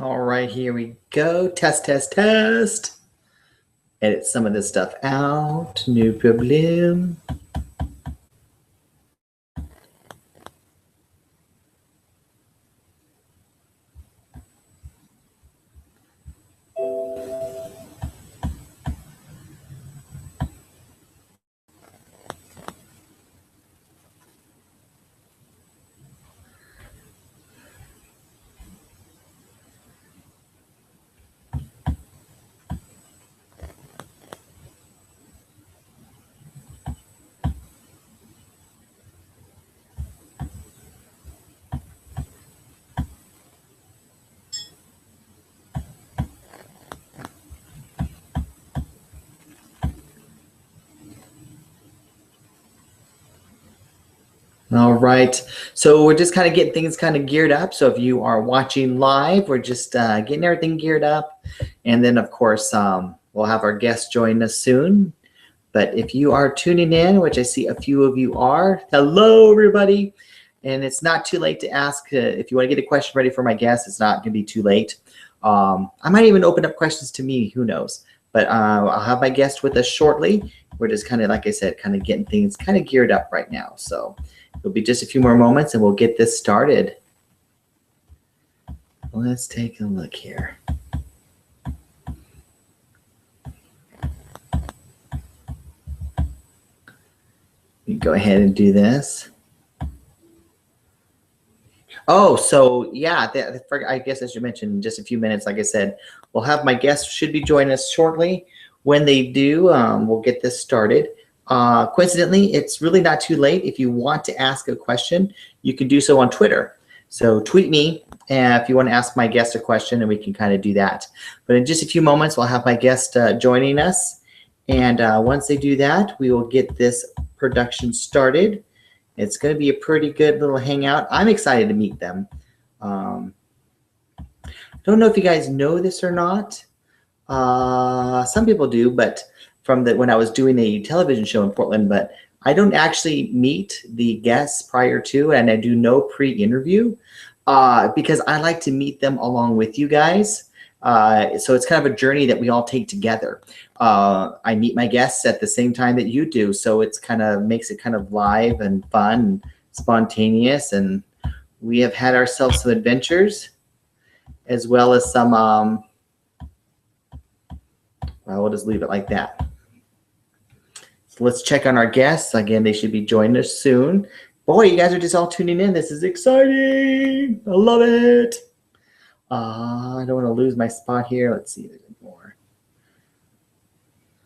All right, here we go. Test, test, test. Edit some of this stuff out. No problem. All right, so we're just kind of getting things kind of geared up. So if you are watching live, we're just getting everything geared up. And then, of course, we'll have our guests join us soon. But if you are tuning in, which I see a few of you are, hello, everybody. And it's not too late to ask. If you want to get a question ready for my guests, it's not going to be too late. I might even open up questions to me, who knows. But I'll have my guest with us shortly. We're just kind of, like I said, kind of getting things kind of geared up right now. So it'll be just a few more moments and we'll get this started. Let's take a look here. You go ahead and do this. Oh, so yeah, I guess as you mentioned, in just a few minutes, like I said, we'll have my guests should be joining us shortly. When they do, we'll get this started. Coincidentally, it's really not too late. If you want to ask a question, you can do so on Twitter. So tweet me if you want to ask my guest a question, and we can kind of do that. But in just a few moments, we'll have my guest joining us. And once they do that, we will get this production started. It's going to be a pretty good little hangout. I'm excited to meet them. Don't know if you guys know this or not. Some people do, but from when I was doing a television show in Portland, but I don't actually meet the guests prior to, and I do no pre-interview because I like to meet them along with you guys. So it's kind of a journey that we all take together. I meet my guests at the same time that you do, so it's kind of makes it kind of live and fun and spontaneous. And we have had ourselves some adventures, as well as some. Well, we'll just leave it like that. So let's check on our guests again. They should be joining us soon. Boy, you guys are just all tuning in. This is exciting. I love it. I don't want to lose my spot here. Let's see if there's more.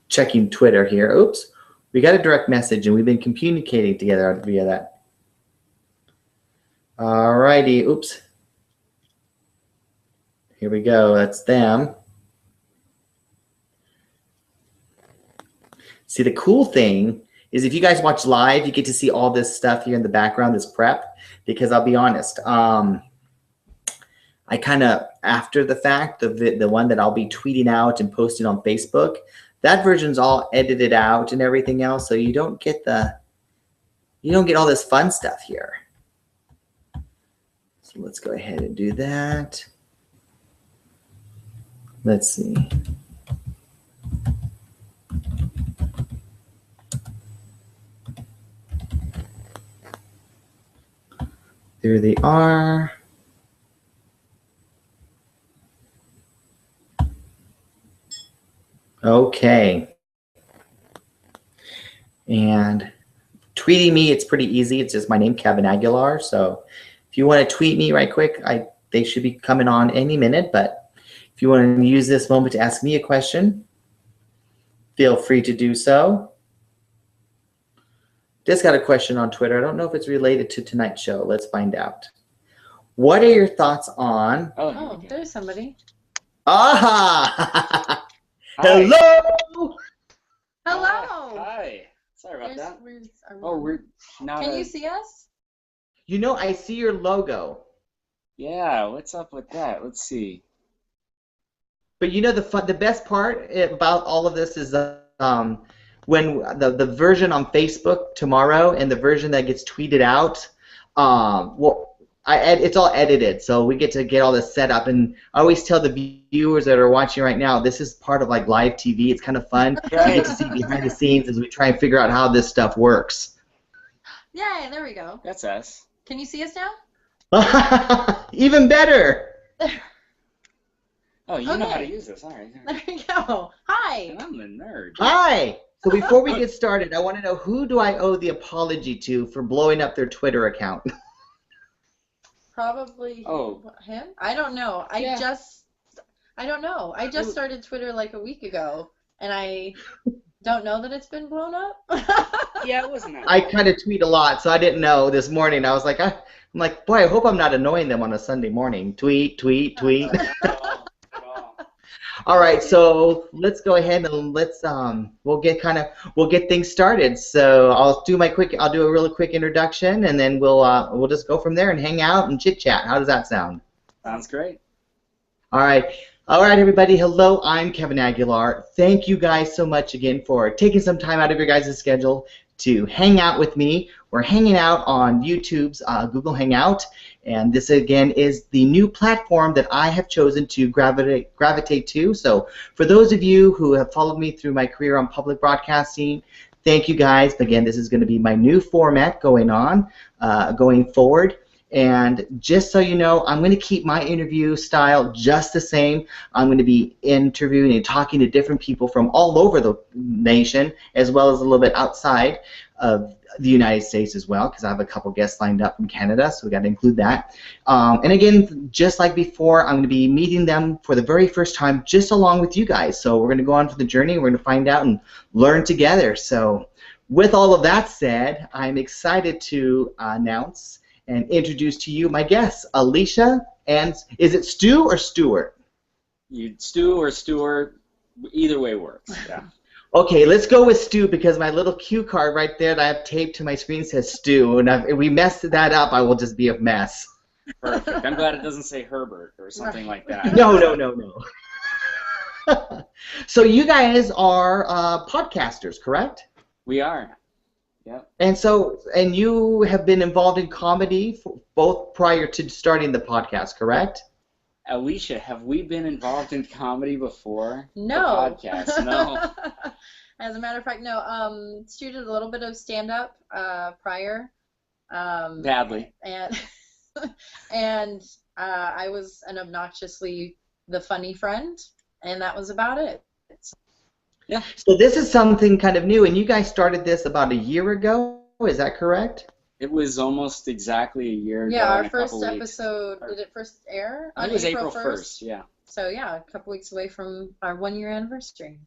Checking Twitter here. Oops. We got a direct message, and we've been communicating together via that. All righty. Oops. Here we go. That's them. See, the cool thing is if you guys watch live, you get to see all this stuff here in the background, this prep, because I'll be honest. I kind of, after the fact, the one that I'll be tweeting out and posting on Facebook, that version's all edited out and everything else, so you don't get all this fun stuff here. So let's go ahead and do that. Let's see. There they are. Okay. And tweeting me, it's pretty easy. It's just my name, Kevin Aguilar. So if you want to tweet me right quick, they should be coming on any minute. But if you want to use this moment to ask me a question, feel free to do so. Just got a question on Twitter. I don't know if it's related to tonight's show. Let's find out. What are your thoughts on... Oh, there's somebody. Aha! Hello! Hello! Hi. Sorry about that. We're not. Can you see us? You know, I see your logo. Yeah, what's up with that? Let's see. But you know, the best part about all of this is when the version on Facebook tomorrow and the version that gets tweeted out, well, It's all edited, so we get to get all this set up. And I always tell the viewers that are watching right now, this is part of like live TV. It's kind of fun. You get to see behind the scenes as we try and figure out how this stuff works. Yay, there we go. That's us. Can you see us now? Even better. Oh, you know how to use this. All right. There we go. Hi. And I'm the nerd. Hi. So before we get started, I want to know, who do I owe the apology to for blowing up their Twitter account? Probably him? I don't know. I don't know. I just started Twitter like a week ago, and I don't know that it's been blown up. Yeah, it wasn't that I bad. kind of tweet a lot, so I didn't know this morning. I was like, I'm like, boy, I hope I'm not annoying them on a Sunday morning. Tweet, tweet, tweet. Not at all. All right, so let's go ahead and we'll get things started. So I'll do a really quick introduction, and then we'll just go from there and hang out and chit chat. How does that sound? Sounds great. All right, everybody. Hello, I'm Kevin Aguilar. Thank you guys so much again for taking some time out of your guys' schedule to hang out with me. We're hanging out on YouTube's Google Hangout, and this again is the new platform that I have chosen to gravitate to. So for those of you who have followed me through my career on public broadcasting, thank you guys. Again, this is going to be my new format going forward. And just so you know, I'm going to keep my interview style just the same. I'm going to be interviewing and talking to different people from all over the nation, as well as a little bit outside of the United States as well, because I have a couple guests lined up from Canada, so we got to include that. And again, just like before, I'm going to be meeting them for the very first time, just along with you guys. So we're going to go on for the journey. We're going to find out and learn together. So with all of that said, I'm excited to announce and introduce to you my guests, Alisha, and is it Stu or Stuart? Stu or Stuart, either way works. Yeah. Okay, let's go with Stu, because my little cue card right there that I have taped to my screen says Stu, and if we messed that up, I will just be a mess. Perfect. I'm glad it doesn't say Herbert or something like that. No. So you guys are podcasters, correct? We are. Yep. And you have been involved in comedy both prior to starting the podcast, correct? Alisha, have we been involved in comedy before? No. The podcast? No. As a matter of fact, no. Stu did a little bit of stand-up prior. Badly. And I was an obnoxiously the funny friend, and that was about it. Yeah. So this is something kind of new, and you guys started this about a year ago, is that correct? It was almost exactly a year ago. Yeah, our and first weeks. episode, did it first air? It was April 1st, yeah. So yeah, a couple weeks away from our 1-year anniversary.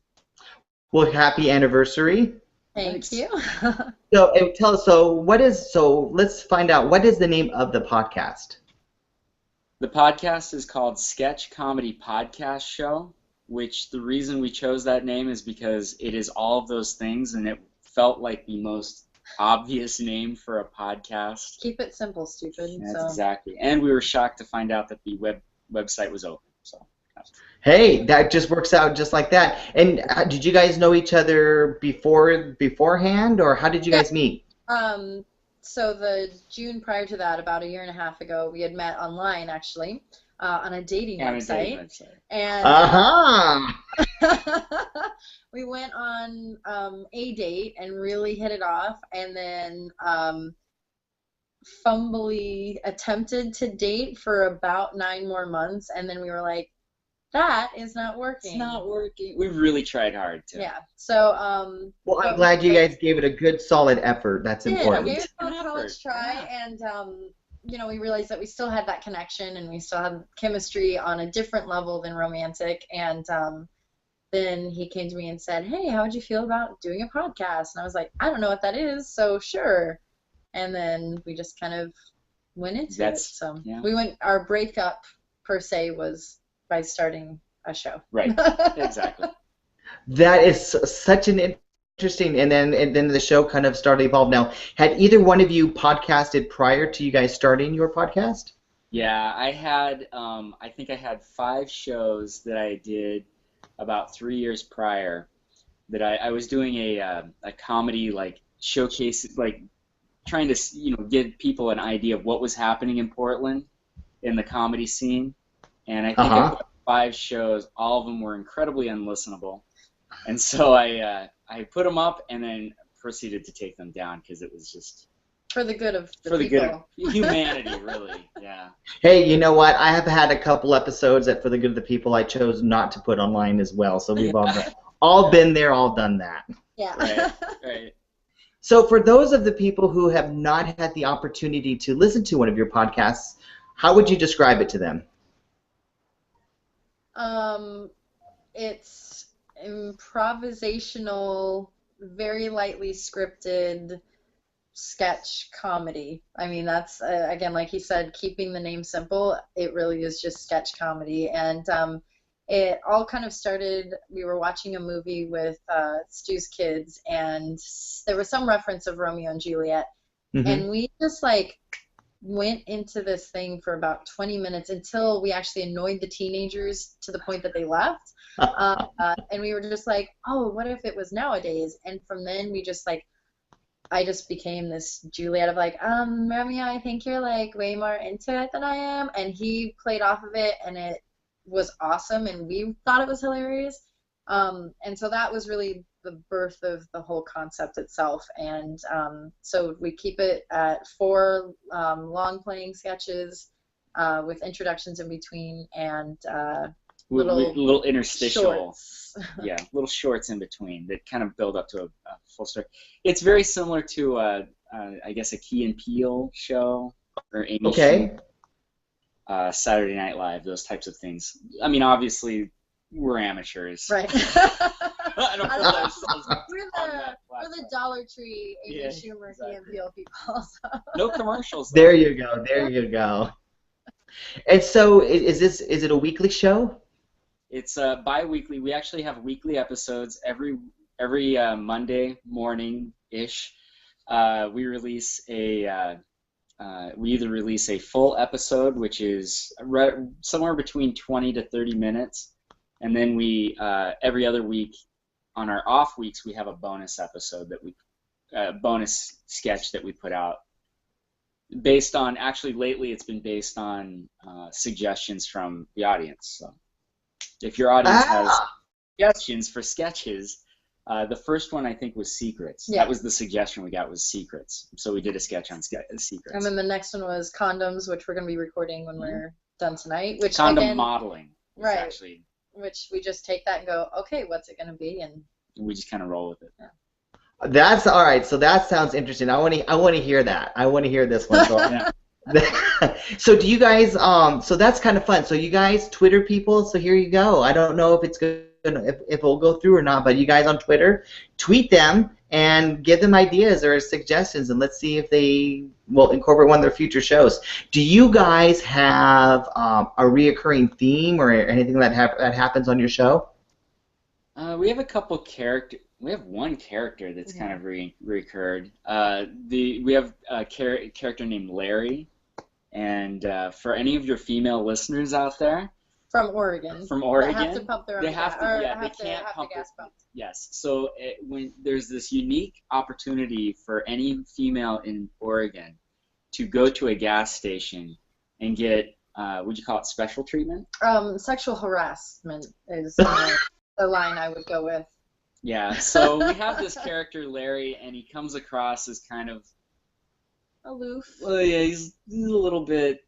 Well, happy anniversary. Thank you. Let's find out, what is the name of the podcast? The podcast is called Sketch Comedy Podcast Show, which the reason we chose that name is because it is all of those things, and it felt like the most obvious name for a podcast. Keep it simple, stupid. That's exactly. And we were shocked to find out that the website was open. So. Hey, that just works out just like that. And did you guys know each other beforehand, or how did you guys meet? So the June prior to that, about a year and a half ago, we had met online, actually. On a dating website. And we went on a date and really hit it off, and then fumbly attempted to date for about 9 more months, and then we were like, that is not working. It's not working. We really tried hard to. Yeah. So well, I'm glad you guys gave it a good solid effort. That's important. We gave it a college try, and you know, we realized that we still had that connection, and we still had chemistry on a different level than romantic. And then he came to me and said, hey, how would you feel about doing a podcast? And I was like, I don't know what that is, so sure. And then we just kind of went into it. So our breakup per se was by starting a show. Right, exactly. That is such an interesting, and then the show kind of started to evolve. Now, had either one of you podcasted prior to you guys starting your podcast? Yeah, I had, I think I had 5 shows that I did about 3 years prior that I was doing a comedy, like, showcase, like, trying to give people an idea of what was happening in Portland in the comedy scene. And I think I put up 5 shows. All of them were incredibly unlistenable. And so I put them up and then proceeded to take them down because it was just for the good of the for the people. good of humanity, really. Yeah. Hey, you know what? I have had a couple episodes that, for the good of the people, I chose not to put online as well. So we've all been there, all done that. Yeah. Right. So for those of the people who have not had the opportunity to listen to one of your podcasts, how would you describe it to them? It's improvisational, very lightly scripted sketch comedy. I mean, that's again, like he said, keeping the name simple. It really is just sketch comedy, and it all kind of started. We were watching a movie with Stu's kids, and there was some reference of Romeo and Juliet, and we just went into this thing for about 20 minutes until we actually annoyed the teenagers to the point that they left. And we were just like, oh, what if it was nowadays? And from then we just I just became this Juliet of Romeo, I think you're way more into it than I am. And he played off of it, and it was awesome, and we thought it was hilarious. And so that was really the birth of the whole concept itself. And so we keep it at 4 long-playing sketches with introductions in between and little interstitial shorts. Yeah, little shorts in between that kind of build up to a full story. It's very similar to I guess a Key and Peele show or Amy Schumer, Saturday Night Live, those types of things. I mean, obviously we're amateurs, right? I don't put ourselves we're the Dollar Tree Amy Schumer Key and Peele people. So. No commercials. There you go. There you go. And so, is it a weekly show? It's bi-weekly. We actually have weekly episodes every Monday morning ish. We release we either release a full episode, which is somewhere between 20 to 30 minutes, and then we every other week on our off weeks we have a bonus episode bonus sketch that we put out. Based on, actually lately it's been based on suggestions from the audience. So if your audience has suggestions for sketches, the first one I think was secrets. Yeah. That was the suggestion we got, was secrets. So we did a sketch on secrets. And then the next one was condoms, which we're going to be recording when we're done tonight. Which condom modeling. Right. Actually, which we just take that and go, okay, what's it going to be? And we just kind of roll with it. Yeah. That's all right. So that sounds interesting. I want to hear that. I want to hear this one. So, so do you guys? So that's kind of fun. So you guys Twitter people. So here you go. I don't know if it's good, if it'll go through or not. But you guys on Twitter, tweet them and give them ideas or suggestions, and let's see if they will incorporate one of their future shows. Do you guys have a reoccurring theme or anything that happens on your show? We have a couple characters. We have one character that's kind of recurred. We have a character named Larry, and for any of your female listeners out there, from Oregon, they have to pump their own gas. They can't pump the gas pump. Yes, so when there's this unique opportunity for any female in Oregon to go to a gas station and get, would you call it special treatment? Sexual harassment is the line I would go with. Yeah, so we have this character, Larry, and he comes across as kind of aloof. Well, yeah, he's a little bit,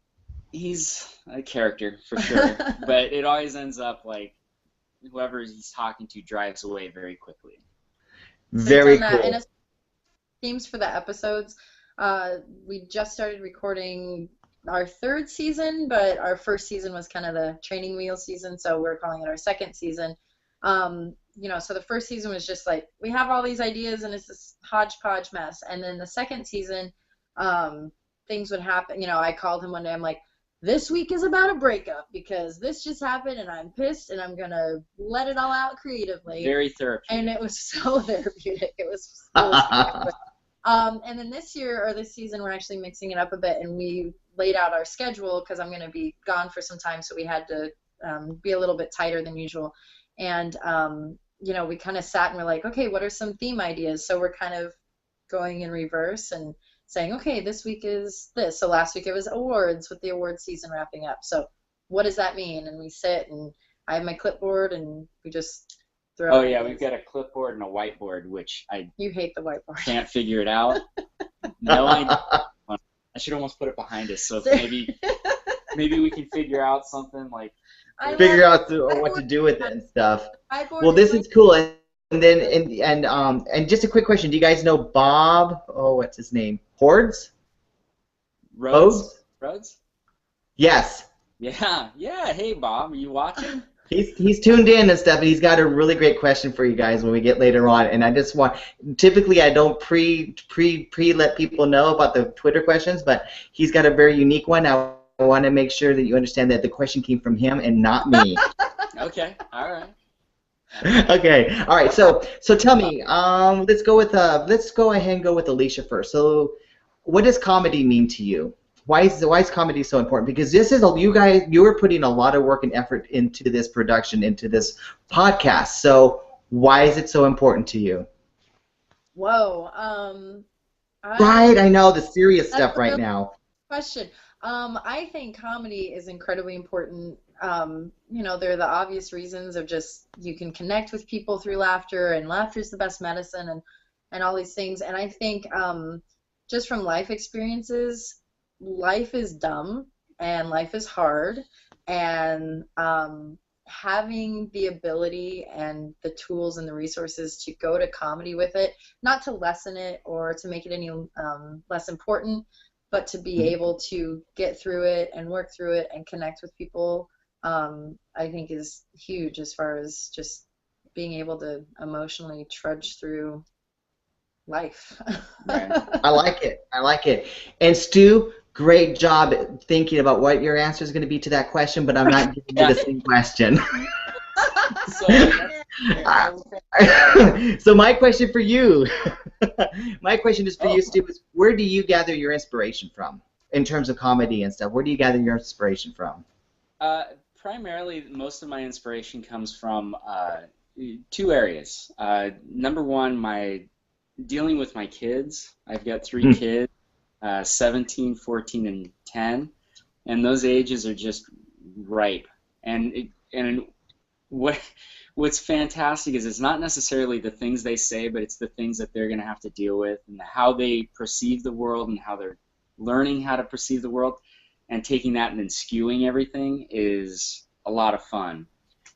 he's a character for sure, but it always ends up whoever he's talking to drives away very quickly. Very cool. And themes for the episodes, we just started recording our 3rd season, but our 1st season was kind of the training wheel season, so we're calling it our 2nd season. So the 1st season was just we have all these ideas and it's this hodgepodge mess. And then the 2nd season, things would happen. I called him one day. I'm like, this week is about a breakup because this just happened and I'm pissed and I'm going to let it all out creatively. Very therapeutic. And it was so therapeutic. It was and then this season, we're actually mixing it up a bit, and we laid out our schedule because I'm going to be gone for some time. So we had to be a little bit tighter than usual. And, we kind of sat and we're like, okay, what are some theme ideas? So we're kind of going in reverse and saying, okay, this week is this. So last week it was awards with the award season wrapping up. So what does that mean? And we sit and I have my clipboard and we just throw. Oh yeah, we've got a clipboard and a whiteboard, which You hate the whiteboard. can't figure it out. No idea. I should almost put it behind us, so maybe we can figure out something like Figure out what to do with it and stuff. Whiteboard Well, this is cool. And then and just a quick question: do you guys know Bob? Oh, what's his name? Hordes? Rhodes. Yes. Yeah. Hey, Bob, are you watching? He's tuned in and stuff, and he's got a really great question for you guys when we get later on. And I just want, typically I don't pre let people know about the Twitter questions, but he's got a very unique one. I want to make sure that you understand that the question came from him and not me. Okay. All right. Okay. All right. So tell me, let's go ahead and go with Alisha first. So, what does comedy mean to you? Why is comedy so important? Because this is you were putting a lot of work and effort into this production, into this podcast. So why is it so important to you? Whoa. Right, I know the serious stuff right now. Question. I think comedy is incredibly important. There are the obvious reasons of just you can connect with people through laughter, and laughter is the best medicine, and all these things. And I think just from life experiences, life is dumb and life is hard, and having the ability and the tools and the resources to go to comedy with it, not to lessen it or to make it any less important, but to be able to get through it and work through it and connect with people, I think is huge as far as just being able to emotionally trudge through life. Right. I like it. And Stu, great job thinking about what your answer is going to be to that question, but I'm not giving you the same question. So my question for you, Stu, is where do you gather your inspiration from in terms of comedy and stuff? Where do you gather your inspiration from? Primarily, most of my inspiration comes from two areas. Number one, dealing with my kids. I've got three kids. 17, 14, and 10, and those ages are just ripe. And what's fantastic is it's not necessarily the things they say, but it's the things that they're going to have to deal with, and how they perceive the world, and how they're learning how to perceive the world, and taking that and then skewing everything is a lot of fun.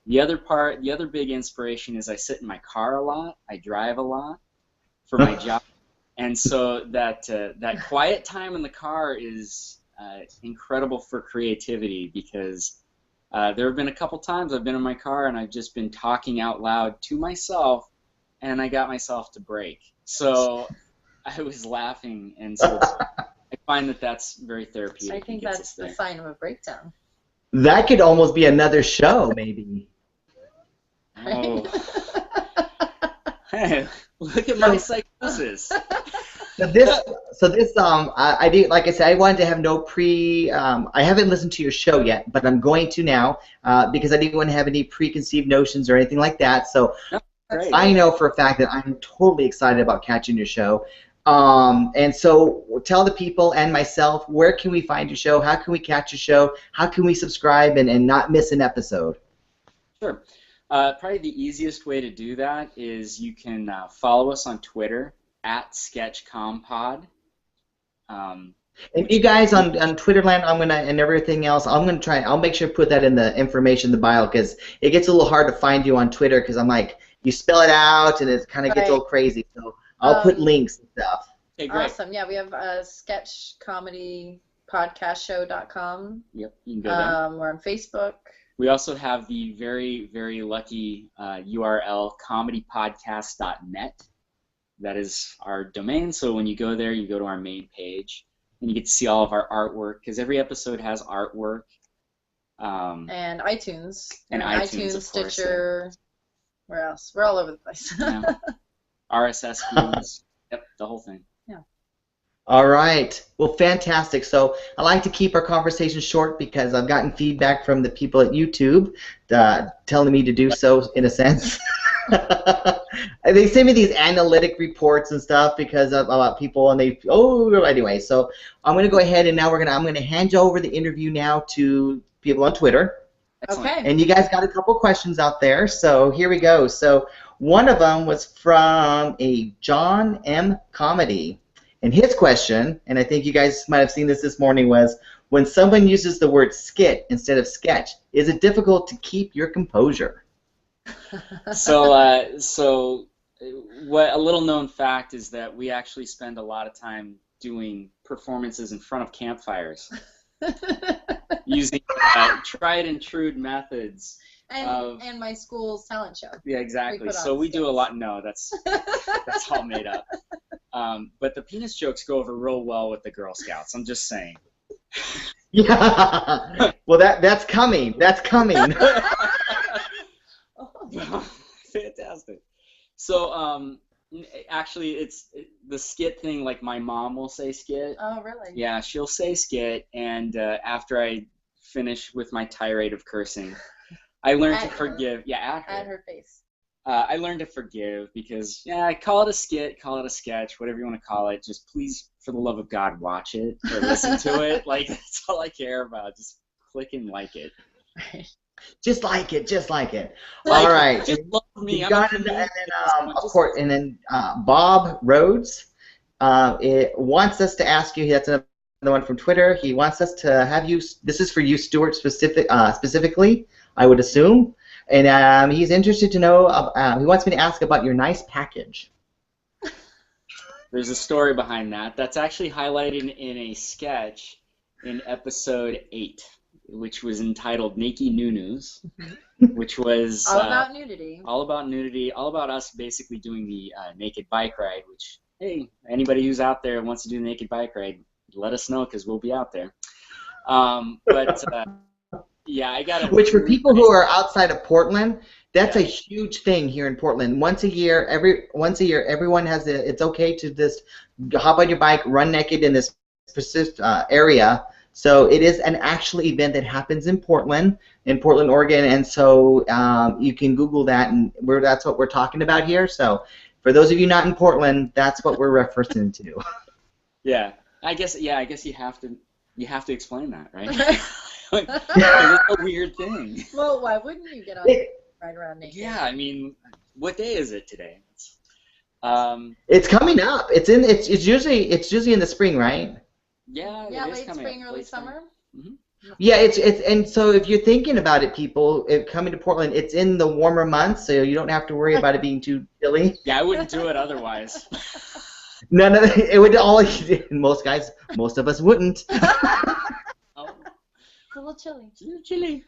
The other big inspiration is I sit in my car a lot. I drive a lot for my job. And so that quiet time in the car is incredible for creativity, because there have been a couple times I've been in my car and I've just been talking out loud to myself, and I got myself to break. So I was laughing, and so I find that that's very therapeutic. I think that's the sign of a breakdown. That could almost be another show, maybe. Oh. Hey, look at my psychosis. So this I do, like I said, I wanted to have no I haven't listened to your show yet, but I'm going to now because I didn't want to have any preconceived notions or anything like that. So Great. I know for a fact that I'm totally excited about catching your show. And so tell the people and myself, where can we find your show? How can we catch your show? How can we subscribe and not miss an episode? Sure. Probably the easiest way to do that is you can follow us on Twitter @SketchCompod. And you guys on Twitterland, and everything else, I'll make sure to put that in the information, the bio, because it gets a little hard to find you on Twitter, because I'm like, you spell it out and it kind of gets a little crazy. So I'll put links and stuff. Okay, great. Awesome. Yeah, we have sketchcomedypodcastshow.com. Yep, you can go there. We're on Facebook. We also have the very, very lucky URL, comedypodcast.net. That is our domain, so when you go there, you go to our main page, and you get to see all of our artwork, because every episode has artwork. And iTunes. And iTunes, of course, Stitcher. Where else? We're all over the place. Yeah. RSS feeds. Yep, the whole thing. Yeah. All right. Well, fantastic. So I like to keep our conversation short, because I've gotten feedback from the people at YouTube telling me to do so, in a sense. They send me these analytic reports and stuff because of about people, and anyway. So I'm gonna go ahead and now I'm gonna hand you over the interview now to people on Twitter. Excellent. Okay. And you guys got a couple questions out there, so here we go. So one of them was from a John M. Comedy, and his question, and I think you guys might have seen this morning, was when someone uses the word skit instead of sketch, is it difficult to keep your composure? So what a little known fact is that we actually spend a lot of time doing performances in front of campfires using tried and true methods. And my school's talent show. Yeah, exactly. So we do a lot. No, that's all made up. But the penis jokes go over real well with the Girl Scouts. I'm just saying. Yeah. Well, that's coming. That's coming. Fantastic. So actually, it's the skit thing. Like my mom will say skit. Oh, really? Yeah, she'll say skit, and after I finish with my tirade of cursing, I learned to forgive. Yeah, at her face. I learned to forgive because, yeah, call it a skit, call it a sketch, whatever you want to call it. Just please, for the love of God, watch it or listen to it. Like, that's all I care about. Just click and like it. Just like it, just like it. Like, all right. Just love me. And then, of course, and then Bob Rhodes wants us to ask you. That's another one from Twitter. He wants us to have you. This is for you, Stuart, specifically, I would assume. And he's interested to know. He wants me to ask about your nice package. There's a story behind that. That's actually highlighted in a sketch in episode 8. Which was entitled Naked Nunus, which was all about nudity. All about nudity, all about us basically doing the naked bike ride, which, hey, anybody who's out there wants to do the naked bike ride, let us know because we'll be out there. Yeah, I got it. Which for people who are outside of Portland, that's a huge thing here in Portland. Once a year, everyone has it's okay to just hop on your bike, run naked in this area. So it is an actual event that happens in Portland, Oregon, and so you can Google that, and that's what we're talking about here. So for those of you not in Portland, that's what we're referencing to. Yeah, I guess you have to explain that, right? It's a weird thing. Well, why wouldn't you get on right around naked? Yeah, I mean, what day is it today? It's coming up. It's usually in the spring, right? Yeah, late spring, early summer. Mm-hmm. Yeah, and so if you're thinking about it, people, coming to Portland, it's in the warmer months, so you don't have to worry about it being too chilly. Yeah, I wouldn't do it otherwise. No, it would all. Most of us wouldn't. Oh. It's a little chilly. It's a little chilly.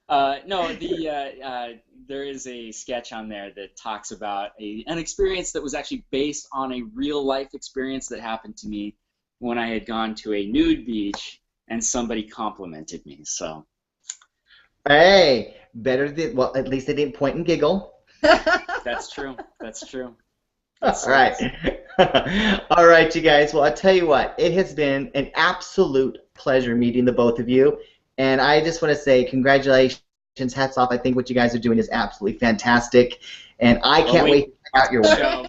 No, there is a sketch on there that talks about an experience that was actually based on a real life experience that happened to me when I had gone to a nude beach and somebody complimented me. So, hey, well, at least they didn't point and giggle. That's true. That's true. All right. All right, you guys. Well, I'll tell you what. It has been an absolute pleasure meeting the both of you. And I just want to say congratulations, hats off. I think what you guys are doing is absolutely fantastic. And I can't wait to check out your show.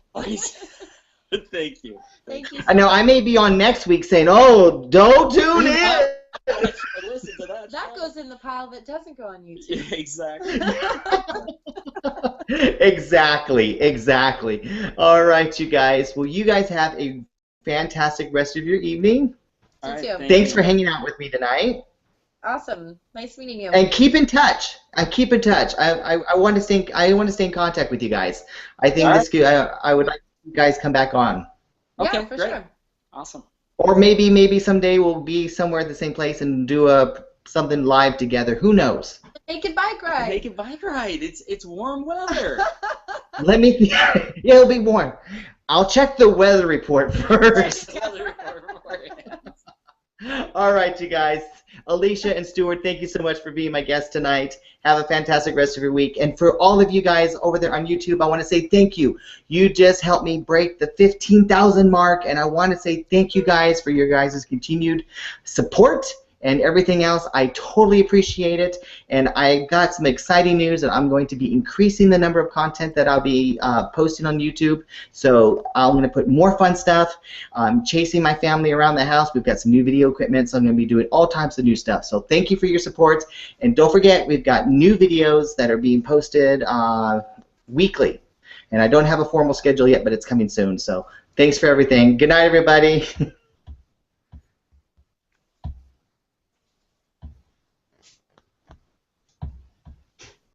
Thank you. Thank you. I know I may be on next week saying, "Oh, don't tune in." Listen to that. That goes in the pile that doesn't go on YouTube. Yeah, exactly. Exactly. All right, you guys. Well, you guys have a fantastic rest of your evening. You too. Thanks for hanging out with me tonight. Awesome. Nice meeting you. And keep in touch. I want to stay in contact with you guys. I think I would like you guys come back on. Okay, yeah, for great. sure. Awesome. Or maybe someday we'll be somewhere at the same place and do something live together. Who knows? Naked bike ride. Naked bike ride. It's warm weather. Let me. Yeah, it'll be warm. I'll check the weather report first. All right, you guys. Alisha and Stuart, thank you so much for being my guests tonight. Have a fantastic rest of your week. And for all of you guys over there on YouTube, I want to say thank you. You just helped me break the 15,000 mark, and I want to say thank you guys for your guys' continued support and everything else. I totally appreciate it, and I got some exciting news that I'm going to be increasing the number of content that I'll be posting on YouTube. So I'm going to put more fun stuff. I'm chasing my family around the house. We've got some new video equipment, so I'm going to be doing all types of new stuff. So thank you for your support, and don't forget, we've got new videos that are being posted weekly. And I don't have a formal schedule yet, but it's coming soon. So thanks for everything. Good night, everybody.